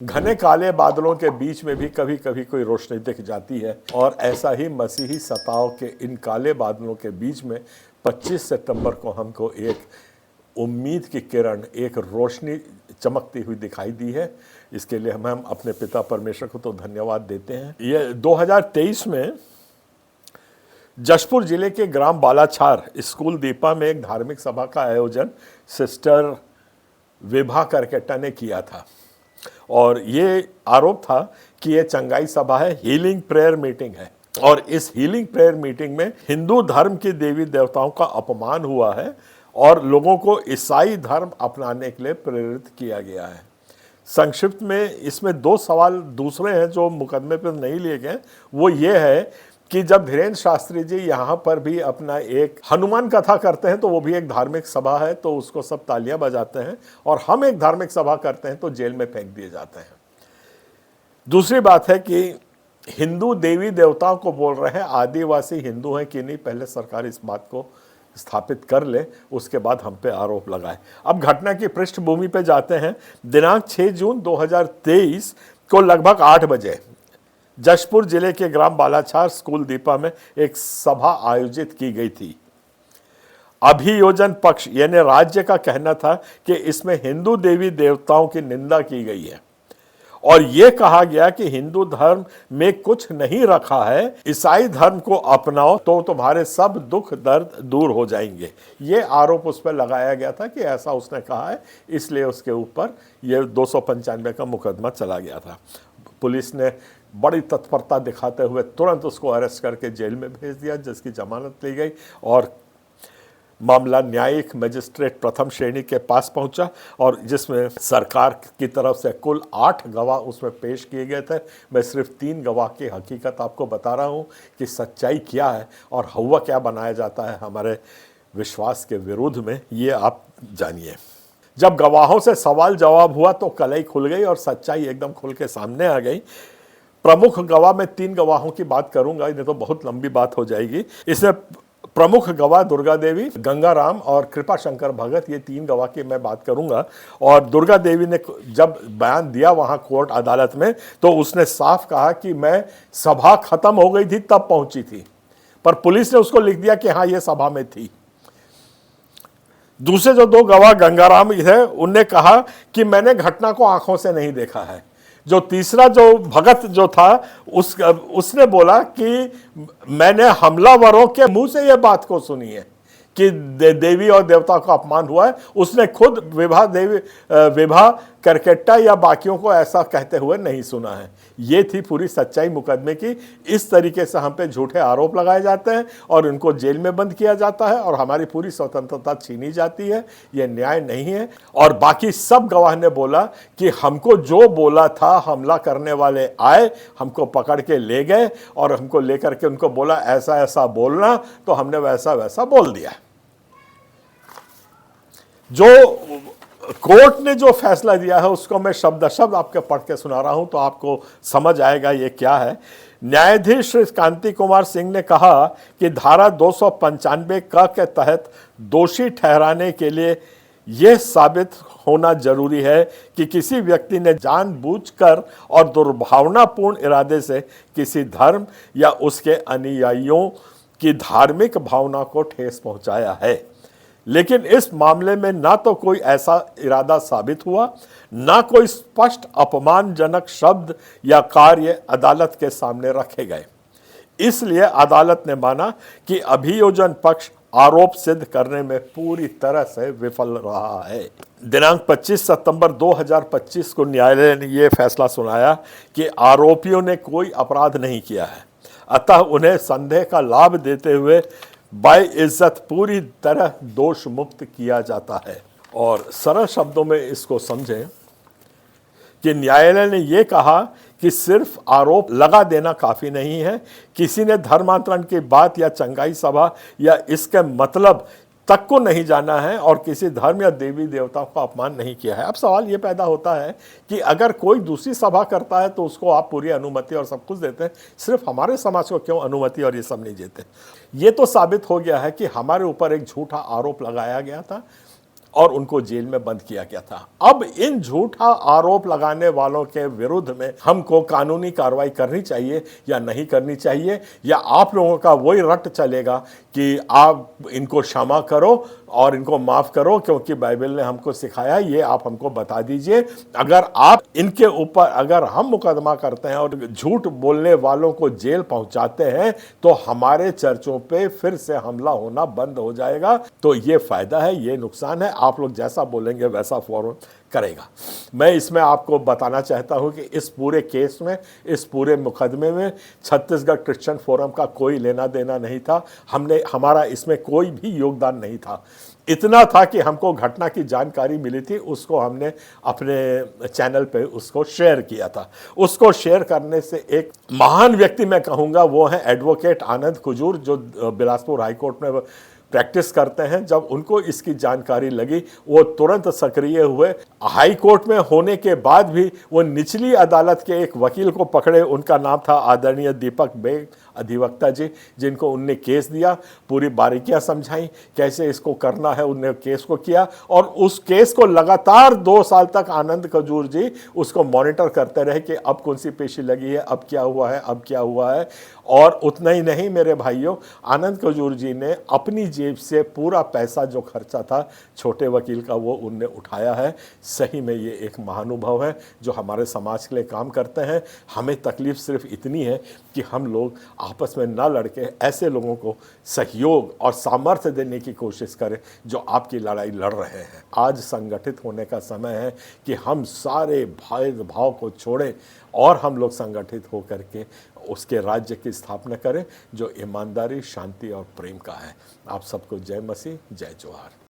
घने काले बादलों के बीच में भी कभी कभी कोई रोशनी दिख जाती है और ऐसा ही मसीही सताव के इन काले बादलों के बीच में 25 सितंबर को हमको एक उम्मीद की किरण, एक रोशनी चमकती हुई दिखाई दी है। इसके लिए हम अपने पिता परमेश्वर को तो धन्यवाद देते हैं। ये 2023 में जशपुर जिले के ग्राम बालाछार स्कूल दीपा में एक धार्मिक सभा का आयोजन सिस्टर विभा करकेट्टा ने किया था और ये आरोप था कि ये चंगाई सभा है, हीलिंग प्रेयर मीटिंग है और इस हीलिंग प्रेयर मीटिंग में हिंदू धर्म के देवी देवताओं का अपमान हुआ है और लोगों को ईसाई धर्म अपनाने के लिए प्रेरित किया गया है। संक्षिप्त में इसमें दो सवाल दूसरे हैं जो मुकदमे पर नहीं लिए गए। वो ये है कि जब धीरेन्द्र शास्त्री जी यहाँ पर भी अपना एक हनुमान कथा करते हैं तो वो भी एक धार्मिक सभा है, तो उसको सब तालियां बजाते हैं, और हम एक धार्मिक सभा करते हैं तो जेल में फेंक दिए जाते हैं। दूसरी बात है कि हिंदू देवी देवताओं को बोल रहे हैं आदिवासी हिंदू हैं कि नहीं, पहले सरकार इस बात को स्थापित कर ले, उसके बाद हम पे आरोप लगाए। अब घटना की पृष्ठभूमि पे जाते हैं। दिनांक 6 जून 2023 को लगभग 8 बजे जशपुर जिले के ग्राम बालाछार स्कूल दीपा में एक सभा आयोजित की गई थी। अभियोजन पक्ष यानी राज्य का कहना था कि इसमें हिंदू देवी देवताओं की निंदा की गई है और यह कहा गया कि हिंदू धर्म में कुछ नहीं रखा है, ईसाई धर्म को अपनाओ तो तुम्हारे सब दुख दर्द दूर हो जाएंगे। ये आरोप उस पर लगाया गया था कि ऐसा उसने कहा है, इसलिए उसके ऊपर यह 295 का मुकदमा चला गया था। पुलिस ने बड़ी तत्परता दिखाते हुए तुरंत उसको अरेस्ट करके जेल में भेज दिया, जिसकी जमानत ली गई और मामला न्यायिक मजिस्ट्रेट प्रथम श्रेणी के पास पहुंचा और जिसमें सरकार की तरफ से कुल 8 गवाह उसमें पेश किए गए थे। मैं सिर्फ 3 गवाह की हकीकत आपको बता रहा हूं कि सच्चाई क्या है और हवा क्या बनाया जाता है हमारे विश्वास के विरुद्ध में, ये आप जानिए। जब गवाहों से सवाल जवाब हुआ तो कलई खुल गई और सच्चाई एकदम खुल के सामने आ गई। प्रमुख गवाह, मैं 3 गवाहों की बात करूंगा, नहीं तो बहुत लंबी बात हो जाएगी। इसमें प्रमुख गवाह दुर्गा देवी, गंगाराम और कृपा शंकर भगत, ये 3 गवाह की मैं बात करूंगा। और दुर्गा देवी ने जब बयान दिया वहां कोर्ट अदालत में तो उसने साफ कहा कि मैं सभा खत्म हो गई थी तब पहुंची थी, पर पुलिस ने उसको लिख दिया कि हाँ ये सभा में थी। दूसरे जो 2 गवाह गंगाराम है उनने कहा कि मैंने घटना को आंखों से नहीं देखा है। जो तीसरा जो भगत जो था उसने बोला कि मैंने हमलावरों के मुंह से यह बात को सुनी है कि देवी और देवता का अपमान हुआ है। उसने खुद विभा करकेट्टा या बाकियों को ऐसा कहते हुए नहीं सुना है। ये थी पूरी सच्चाई मुकदमे की। इस तरीके से हम पे झूठे आरोप लगाए जाते हैं और इनको जेल में बंद किया जाता है और हमारी पूरी स्वतंत्रता छीनी जाती है। ये न्याय नहीं है। और बाकी सब गवाह ने बोला कि हमको जो बोला था, हमला करने वाले आए, हमको पकड़ के ले गए और हमको लेकर के उनको बोला ऐसा ऐसा बोलना, तो हमने वैसा वैसा बोल दिया। जो कोर्ट ने जो फैसला दिया है उसको मैं शब्द शब्द आपके पढ़ के सुना रहा हूं तो आपको समझ आएगा ये क्या है। न्यायाधीश श्री कांति कुमार सिंह ने कहा कि धारा 295 क के तहत दोषी ठहराने के लिए यह साबित होना जरूरी है कि किसी व्यक्ति ने जानबूझकर और दुर्भावनापूर्ण इरादे से किसी धर्म या उसके अनुयायियों की धार्मिक भावना को ठेस पहुंचाया है। लेकिन इस मामले में ना तो कोई ऐसा इरादा साबित हुआ, ना कोई स्पष्ट अपमानजनक शब्द या कार्य अदालत के सामने रखे गए। इसलिए अदालत ने माना कि अभियोजन पक्ष आरोप सिद्ध करने में पूरी तरह से विफल रहा है। दिनांक 25 सितंबर 2025 को न्यायालय ने यह फैसला सुनाया कि आरोपियों ने कोई अपराध नहीं किया है, अतः उन्हें संदेह का लाभ देते हुए बाइज्जत पूरी तरह दोष मुक्त किया जाता है। और सरल शब्दों में इसको समझें कि न्यायालय ने यह कहा कि सिर्फ आरोप लगा देना काफी नहीं है। किसी ने धर्मांतरण की बात या चंगाई सभा या इसके मतलब तक को नहीं जाना है और किसी धर्म या देवी देवताओं का अपमान नहीं किया है। अब सवाल ये पैदा होता है कि अगर कोई दूसरी सभा करता है तो उसको आप पूरी अनुमति और सब कुछ देते हैं, सिर्फ हमारे समाज को क्यों अनुमति और ये सब नहीं देते? ये तो साबित हो गया है कि हमारे ऊपर एक झूठा आरोप लगाया गया था और उनको जेल में बंद किया गया था। अब इन झूठा आरोप लगाने वालों के विरुद्ध में हमको कानूनी कार्रवाई करनी चाहिए या नहीं करनी चाहिए, या आप लोगों का वही रट चलेगा कि आप इनको क्षमा करो और इनको माफ करो क्योंकि बाइबल ने हमको सिखाया, ये आप हमको बता दीजिए। अगर आप इनके ऊपर अगर हम मुकदमा करते हैं और झूठ बोलने वालों को जेल पहुंचाते हैं तो हमारे चर्चों पे फिर से हमला होना बंद हो जाएगा। तो ये फायदा है, ये नुकसान है, आप लोग जैसा बोलेंगे वैसा फॉलो करेगा। मैं इसमें आपको बताना चाहता हूं कि इस पूरे केस में, इस पूरे मुकदमे में छत्तीसगढ़ क्रिश्चियन फोरम का कोई लेना देना नहीं था। हमारा इसमें कोई भी योगदान नहीं था। इतना था कि हमको घटना की जानकारी मिली थी, उसको हमने अपने चैनल पे उसको शेयर किया था। उसको शेयर करने से एक महान व्यक्ति मैं कहूँगा वो है एडवोकेट आनंद कुजूर, जो बिलासपुर हाईकोर्ट में प्रैक्टिस करते हैं। जब उनको इसकी जानकारी लगी वो तुरंत सक्रिय हुए। हाई कोर्ट में होने के बाद भी वो निचली अदालत के एक वकील को पकड़े, उनका नाम था आदरणीय दीपक बेग अधिवक्ता जी, जिनको उनने केस दिया, पूरी बारीकियां समझाई कैसे इसको करना है, उनने केस को किया और उस केस को लगातार 2 साल तक आनंद कजूर जी उसको मॉनिटर करते रहे कि अब कौन सी पेशी लगी है, अब क्या हुआ है, अब क्या हुआ है। और उतना ही नहीं मेरे भाइयों, आनंद कजूर जी ने अपनी जेब से पूरा पैसा जो खर्चा था छोटे वकील का वो उनने उठाया है। सही में ये एक महानुभव है जो हमारे समाज के लिए काम करते हैं। हमें तकलीफ सिर्फ इतनी है कि हम लोग आपस में ना लड़के ऐसे लोगों को सहयोग और सामर्थ्य देने की कोशिश करें जो आपकी लड़ाई लड़ रहे हैं। आज संगठित होने का समय है कि हम सारे भेदभाव को छोड़ें और हम लोग संगठित होकर के उसके राज्य की स्थापना करें जो ईमानदारी, शांति और प्रेम का है। आप सबको जय मसीह, जय जोहार।